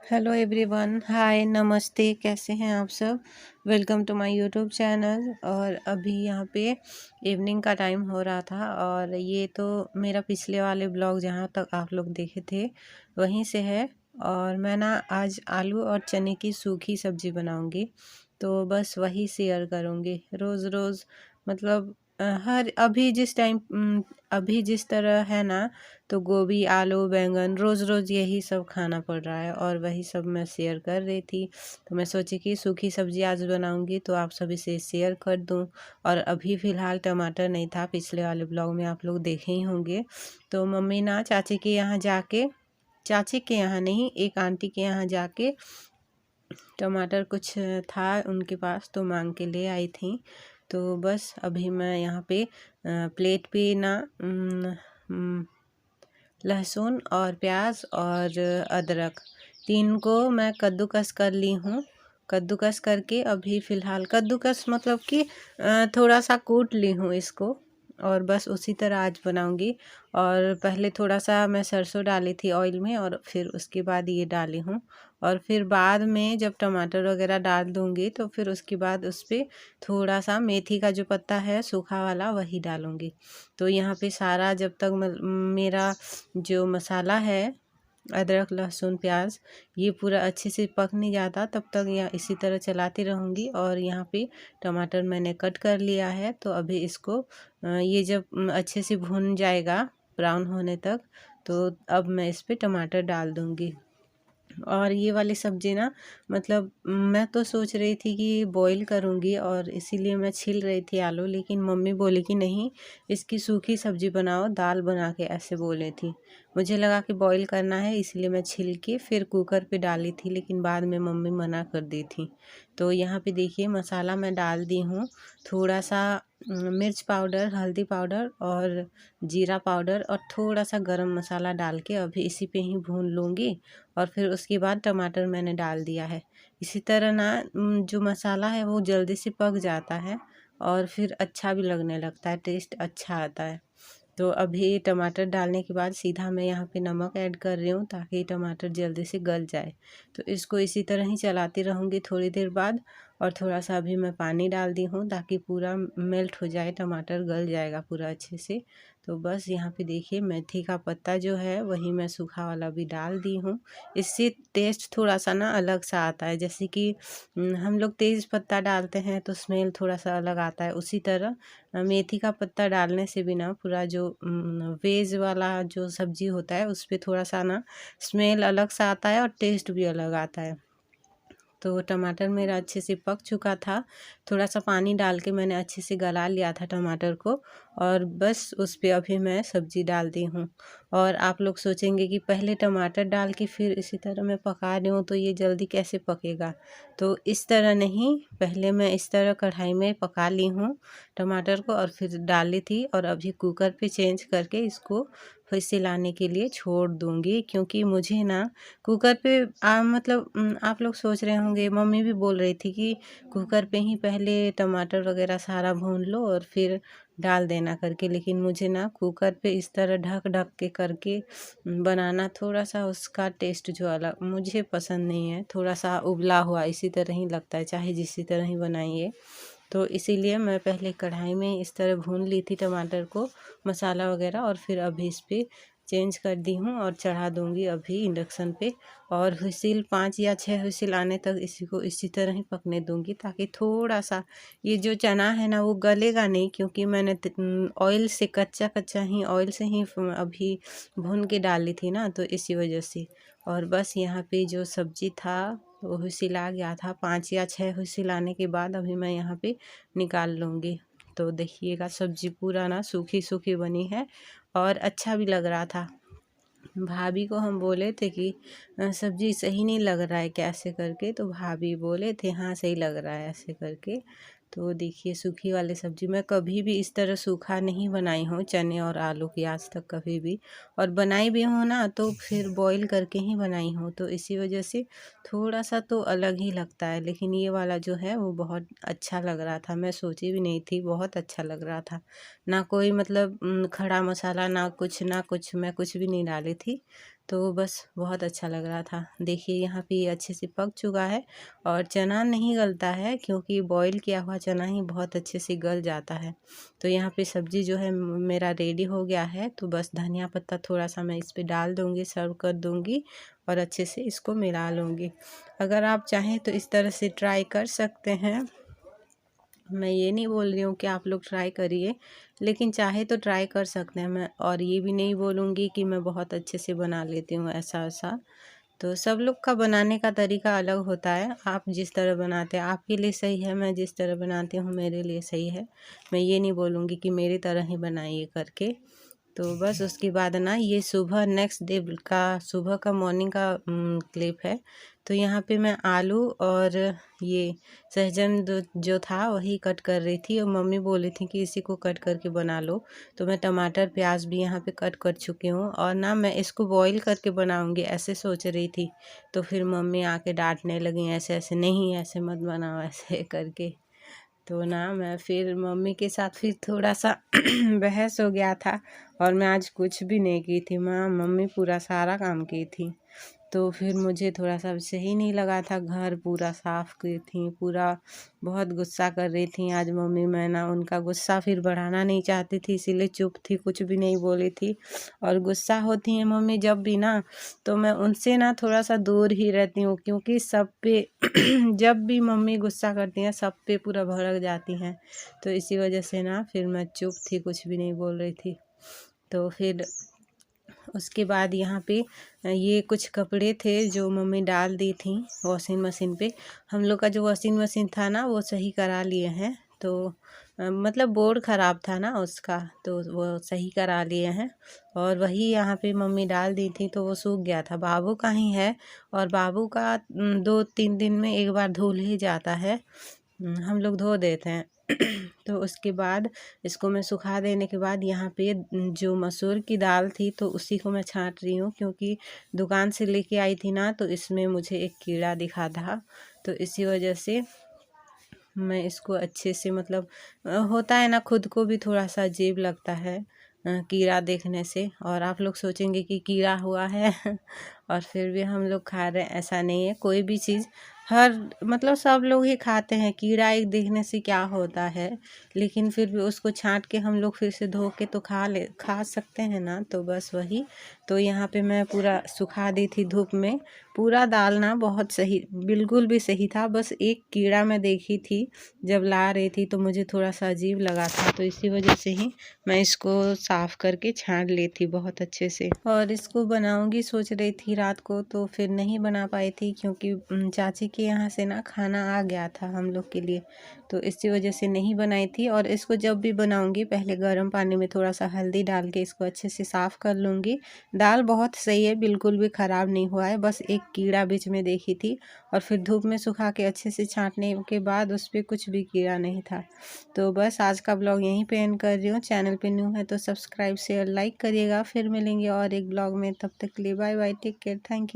Hello everyone, हाय, नमस्ते। कैसे हैं आप सब? Welcome to my YouTube channel. और अभी यहाँ पे इवनिंग का टाइम हो रहा था और ये तो मेरा पिछले वाले ब्लॉग जहाँ तक आप लोग देखे थे वहीं से है। और मैं ना आज आलू और चने की सूखी सब्जी बनाऊंगी, तो बस वही शेयर करूंगी। रोज़ रोज़ मतलब हर अभी जिस तरह है ना, तो गोभी, आलू, बैंगन रोज़ रोज़ यही सब खाना पड़ रहा है और वही सब मैं शेयर कर रही थी। तो मैं सोची कि सूखी सब्जी आज बनाऊंगी तो आप सभी से शेयर कर दूं। और अभी फ़िलहाल टमाटर नहीं था, पिछले वाले ब्लॉग में आप लोग देखे ही होंगे। तो मम्मी ना चाची के यहाँ जाके, चाची के यहाँ नहीं, एक आंटी के यहाँ जाके टमाटर कुछ था उनके पास तो मांग के ले आई थी। तो बस अभी मैं यहाँ पे प्लेट पे ना लहसुन और प्याज और अदरक तीन को मैं कद्दूकस कर ली हूँ। कद्दूकस करके अभी फ़िलहाल कद्दूकस मतलब कि थोड़ा सा कूट ली हूँ इसको, और बस उसी तरह आज बनाऊंगी। और पहले थोड़ा सा मैं सरसों डाली थी ऑयल में और फिर उसके बाद ये डाली हूँ। और फिर बाद में जब टमाटर वगैरह डाल दूँगी तो फिर उसके बाद उस पर थोड़ा सा मेथी का जो पत्ता है सूखा वाला वही डालूँगी। तो यहाँ पे सारा जब तक मेरा जो मसाला है, अदरक, लहसुन, प्याज, ये पूरा अच्छे से पक नहीं जाता तब तक यह इसी तरह चलाती रहूँगी। और यहाँ पे टमाटर मैंने कट कर लिया है, तो अभी इसको ये जब अच्छे से भून जाएगा ब्राउन होने तक, तो अब मैं इस पे टमाटर डाल दूँगी। और ये वाली सब्ज़ी ना, मतलब मैं तो सोच रही थी कि बॉईल करूँगी और इसीलिए मैं छील रही थी आलू, लेकिन मम्मी बोली कि नहीं, इसकी सूखी सब्ज़ी बनाओ, दाल बना के, ऐसे बोले थी। मुझे लगा कि बॉईल करना है, इसलिए मैं छील के फिर कुकर पे डाली थी, लेकिन बाद में मम्मी मना कर दी थी। तो यहाँ पे देखिए मसाला मैं डाल दी हूँ। थोड़ा सा मिर्च पाउडर, हल्दी पाउडर और जीरा पाउडर और थोड़ा सा गरम मसाला डाल के अभी इसी पे ही भून लूँगी। और फिर उसके बाद टमाटर मैंने डाल दिया है। इसी तरह ना जो मसाला है वो जल्दी से पक जाता है और फिर अच्छा भी लगने लगता है, टेस्ट अच्छा आता है। तो अभी टमाटर डालने के बाद सीधा मैं यहाँ पे नमक ऐड कर रही हूँ ताकि टमाटर जल्दी से गल जाए। तो इसको इसी तरह ही चलाती रहूँगी थोड़ी देर बाद। और थोड़ा सा अभी मैं पानी डाल दी हूँ ताकि पूरा मेल्ट हो जाए, टमाटर गल जाएगा पूरा अच्छे से। तो बस यहाँ पे देखिए मेथी का पत्ता जो है वही मैं सूखा वाला भी डाल दी हूँ। इससे टेस्ट थोड़ा सा ना अलग सा आता है, जैसे कि हम लोग तेज़ पत्ता डालते हैं तो स्मेल थोड़ा सा अलग आता है, उसी तरह मेथी का पत्ता डालने से भी ना पूरा जो वेज वाला जो सब्जी होता है उस पर थोड़ा सा ना स्मेल अलग सा आता है और टेस्ट भी अलग आता है। तो टमाटर मेरा अच्छे से पक चुका था। थोड़ा सा पानी डाल के मैंने अच्छे से गला लिया था टमाटर को। और बस उस पे अभी मैं सब्ज़ी डाल दी हूँ। और आप लोग सोचेंगे कि पहले टमाटर डाल के फिर इसी तरह मैं पका रही हूँ तो ये जल्दी कैसे पकेगा। तो इस तरह नहीं, पहले मैं इस तरह कढ़ाई में पका ली हूँ टमाटर को और फिर डाली थी। और अभी कुकर पे चेंज करके इसको फिर सिलाने के लिए छोड़ दूँगी, क्योंकि मुझे ना कुकर पे मतलब आप लोग सोच रहे होंगे, मम्मी भी बोल रही थी कि कुकर पे ही पहले टमाटर वगैरह सारा भून लो और फिर डाल देना करके, लेकिन मुझे ना कुकर पे इस तरह ढक ढक के करके बनाना थोड़ा सा उसका टेस्ट जो अलग मुझे पसंद नहीं है। थोड़ा सा उबला हुआ इसी तरह ही लगता है, चाहे जिसी तरह ही बनाइए। तो इसीलिए मैं पहले कढ़ाई में इस तरह भून ली थी टमाटर को, मसाला वगैरह, और फिर अभी इस पर चेंज कर दी हूँ और चढ़ा दूँगी अभी इंडक्शन पे। और हुइसिल 5 या 6 हुइसिल आने तक इसी को इसी तरह ही पकने दूँगी, ताकि थोड़ा सा ये जो चना है ना वो गलेगा नहीं, क्योंकि मैंने ऑयल से कच्चा कच्चा ही ऑयल से ही अभी भून के डाली थी ना, तो इसी वजह से। और बस यहाँ पे जो सब्जी था वो हुइसिल आ गया था, 5 या 6 हुइसिल आने के बाद अभी मैं यहाँ पे निकाल लूँगी। तो देखिएगा सब्जी पूरा ना सूखी सूखी बनी है और अच्छा भी लग रहा था। भाभी को हम बोले थे कि सब्जी सही नहीं लग रहा है कैसे करके, तो भाभी बोले थे हाँ सही लग रहा है ऐसे करके। तो देखिए सूखी वाली सब्जी मैं कभी भी इस तरह सूखा नहीं बनाई हूँ, चने और आलू की आज तक कभी भी। और बनाई भी हूँ ना तो फिर बॉईल करके ही बनाई हूँ, तो इसी वजह से थोड़ा सा तो अलग ही लगता है। लेकिन ये वाला जो है वो बहुत अच्छा लग रहा था, मैं सोची भी नहीं थी, बहुत अच्छा लग रहा था। ना कोई मतलब खड़ा मसाला, ना कुछ मैं कुछ भी नहीं डाली थी। तो बस बहुत अच्छा लग रहा था। देखिए यहाँ पे ये अच्छे से पक चुका है और चना नहीं गलता है क्योंकि बॉईल किया हुआ चना ही बहुत अच्छे से गल जाता है। तो यहाँ पे सब्ज़ी जो है मेरा रेडी हो गया है। तो बस धनिया पत्ता थोड़ा सा मैं इस पे डाल दूँगी, सर्व कर दूँगी और अच्छे से इसको मिला लूँगी। अगर आप चाहें तो इस तरह से ट्राई कर सकते हैं। मैं ये नहीं बोल रही हूँ कि आप लोग ट्राई करिए, लेकिन चाहे तो ट्राई कर सकते हैं। मैं और ये भी नहीं बोलूँगी कि मैं बहुत अच्छे से बना लेती हूँ ऐसा-वैसा। तो सब लोग का बनाने का तरीका अलग होता है। आप जिस तरह बनाते हैं आपके लिए सही है, मैं जिस तरह बनाती हूँ मेरे लिए सही है। मैं ये नहीं बोलूँगी कि मेरी तरह ही बनाइए करके। तो बस उसके बाद ना ये सुबह नेक्स्ट डे का सुबह का मॉर्निंग का क्लिप है। तो यहाँ पे मैं आलू और ये सहजन जो था वही कट कर रही थी और मम्मी बोली थी कि इसी को कट करके बना लो। तो मैं टमाटर प्याज भी यहाँ पे कट कर चुकी हूँ और ना मैं इसको बॉईल करके बनाऊँगी ऐसे सोच रही थी। तो फिर मम्मी आके डांटने लगी, ऐसे ऐसे नहीं, ऐसे मत बनाओ ऐसे करके। तो ना मैं फिर मम्मी के साथ फिर थोड़ा सा बहस हो गया था और मैं आज कुछ भी नहीं की थी। मम्मी पूरा सारा काम की थी। तो फिर मुझे थोड़ा सा सही नहीं लगा था। घर पूरा साफ़ की थी, पूरा बहुत गुस्सा कर रही थी आज मम्मी। मैं ना उनका गुस्सा फिर बढ़ाना नहीं चाहती थी, इसीलिए चुप थी, कुछ भी नहीं बोली थी। और गुस्सा होती हैं मम्मी जब भी ना, तो मैं उनसे ना थोड़ा सा दूर ही रहती हूँ क्योंकि सब पे जब भी मम्मी गुस्सा करती हैं सब पे पूरा भड़क जाती हैं। तो इसी वजह से ना फिर मैं चुप थी, कुछ भी नहीं बोल रही थी। तो फिर उसके बाद यहाँ पे ये कुछ कपड़े थे जो मम्मी डाल दी थी वॉशिंग मशीन पे। हम लोग का जो वॉशिंग मशीन था ना वो सही करा लिए हैं। तो मतलब बोर्ड ख़राब था ना उसका, तो वो सही करा लिए हैं और वही यहाँ पे मम्मी डाल दी थी तो वो सूख गया था। बाबू का ही है और बाबू का 2-3 दिन में एक बार धुल ही जाता है। हम लोग धो देते हैं। तो उसके बाद इसको मैं सुखा देने के बाद यहाँ पे जो मसूर की दाल थी तो उसी को मैं छाँट रही हूँ क्योंकि दुकान से लेके आई थी ना, तो इसमें मुझे एक कीड़ा दिखा था। तो इसी वजह से मैं इसको अच्छे से मतलब होता है ना, खुद को भी थोड़ा सा अजीब लगता है कीड़ा देखने से। और आप लोग सोचेंगे कि कीड़ा हुआ है और फिर भी हम लोग खा रहे हैं, ऐसा नहीं है। कोई भी चीज़ हर मतलब सब लोग ही खाते हैं। कीड़ा एक देखने से क्या होता है, लेकिन फिर भी उसको छांट के हम लोग फिर से धो के तो खा सकते हैं ना। तो बस वही। तो यहाँ पे मैं पूरा सुखा दी थी धूप में। पूरा दाल ना बहुत सही, बिल्कुल भी सही था। बस एक कीड़ा मैं देखी थी जब ला रही थी तो मुझे थोड़ा सा अजीब लगा था, तो इसी वजह से ही मैं इसको साफ़ करके छान ली थी बहुत अच्छे से। और इसको बनाऊंगी सोच रही थी रात को, तो फिर नहीं बना पाई थी क्योंकि चाची के यहाँ से ना खाना आ गया था हम लोग के लिए, तो इसी वजह से नहीं बनाई थी। और इसको जब भी बनाऊंगी पहले गर्म पानी में थोड़ा सा हल्दी डाल के इसको अच्छे से साफ़ कर लूँगी। दाल बहुत सही है, बिल्कुल भी ख़राब नहीं हुआ है, बस एक कीड़ा बीच में देखी थी। और फिर धूप में सुखा के अच्छे से छाँटने के बाद उस पर कुछ भी कीड़ा नहीं था। तो बस आज का ब्लॉग यहीं पे एंड कर रही हूँ। चैनल पे न्यू है तो सब्सक्राइब शेयर लाइक करिएगा। फिर मिलेंगे और एक ब्लॉग में, तब तक के लिए bye bye, take care, thank you.